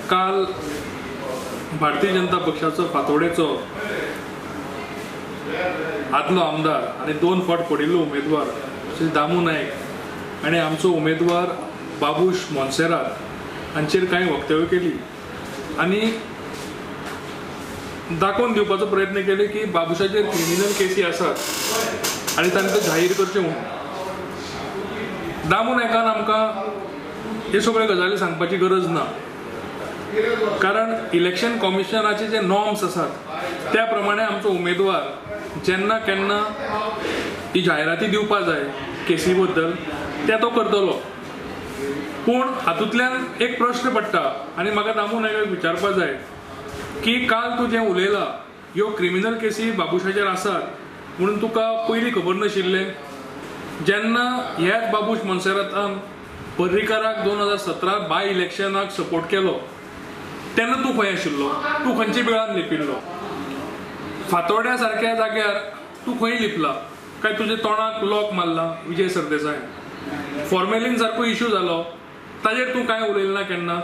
काल भारतीय जनता पक्षाचो फातोडेचो आदलो आमदार आणि 2 फावट पडिल्लो उमेदवार श्री दामू नायक आणि आमचो उमेदवार बाबूश मोन्सेरात हांचेर कांय वक्तव्य केली आणि दाखोवन दिवपाचो प्रयत्न केले की बाबूशाचेर क्रिमिनल केसी आसात आणि तांकां जाहीर करचे म्हणून. दामू नायकान आमकां हे सगळे गजाली सांगपाची गरज ना, कारण इलेक्शन कमिशनाचे जे नॉर्म्स आसात त्या प्रमाणे आमचो उमेदवार जेन्ना केन्ना ही जाहिराती दिवपा जाय केसी बद्दल त्या तो करतलो. पूण हातूंतल्यान एक प्रश्न पडटा आनी म्हाका दामू नायकाक विचारपा जाय की काल तूं जें उलयलां ह्यो क्रिमिनल केसी बाबूशाचेर आसात म्हणून तुका पयलीं खबर नाशिल्लें? जेन्ना ह्याच बाबूश मोन्सेरातान पर्रीकाराक 2017 बाय इलेक्शनाक सपोर्ट केलो तेन्ना तूं खंय आशिल्लो? तूं खंयच्या बिळान लिपिल्लो? फातोड्या सारक्या जाग्यार तूं खंय लिपला काय तुज्या तोंडाक लॉक मारला विजय सरदेसाय? फॉर्मेलीन सारको इश्यू जालो ताजेर तूं कांय उलयलें ना केन्ना?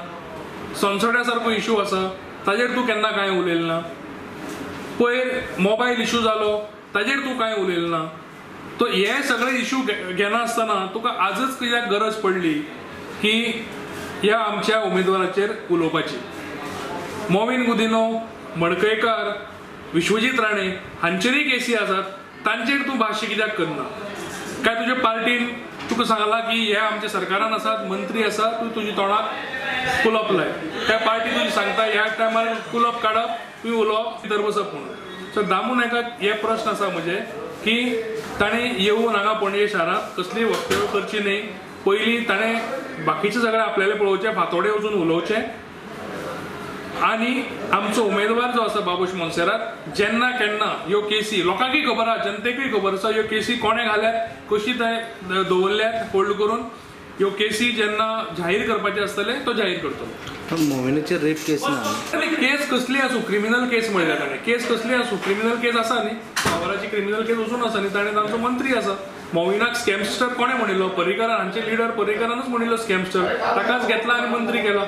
सनसोड्या सारको इश्यू आसा ताजेर तूं केन्ना कांय उलयलें ना? पयर मोबायल इश्यू जालो ताजेर तूं कांय उलयलें ना. तो हे सगळे इश्यू घेना आसतना तुका आजच कित्याक गरज पडली की ह्या आमच्या उमेदवाराचेर उलोवपाची? मोविन गुदिनो, मडकयकार, विश्वजीत राणे हांचेरय केसी आसात, तांचेर तूं भाश्य कित्याक करना? काय तुज्या पार्टीन तुका सांगलां की हे आमच्या सरकारान आसात, मंत्री आसा, तूं तुज्या तोंडाक कुलप लाय? काय पार्टी तुजी सांगता ह्या टायमार कुलप काडप तुवें उलोवप भितर बसप म्हणून? सो दामू नायकाक हे प्रश्न आसा म्हजे की ताणें येवन हांगा पणजे शारांत कसलीय वक्तव्य करची न्ही. पयलीं ताणें बाकीचे सगळे आपल्याले पळोवचे, फातोडे वचून उलोवचें आणि आमचो उमेदवार जो आसा बाबूश मोन्सेरात जेन्ना केन्ना ह्यो केसी लोकांकय खबर आसा, जनतेकूय खबर आसा ह्यो केसी कोणे घाल्यात, कशी थंय दवरल्यात होल्ड करून. ह्यो केसी जेन्ना जाहीर करपाचे आसतले तो जाहीर करतलो. मोविनाचेर रेप केस ना. केस कसली आसूं, क्रिमिनल केस म्हणल्या ताणें. केस कसली आसूं, क्रिमिनल केस आसा न्ही, पावराची क्रिमिनल केस वचून आसा न्ही. ताणें तांचो मंत्री आसा. मोविनाक स्कॅमस्टर कोणे म्हणिल्लो? पर्रीकार हांचे लिडर पर्रीकारानूच म्हणिल्लो स्कॅमस्टर. ताकाच घेतला आनी मंत्री केला.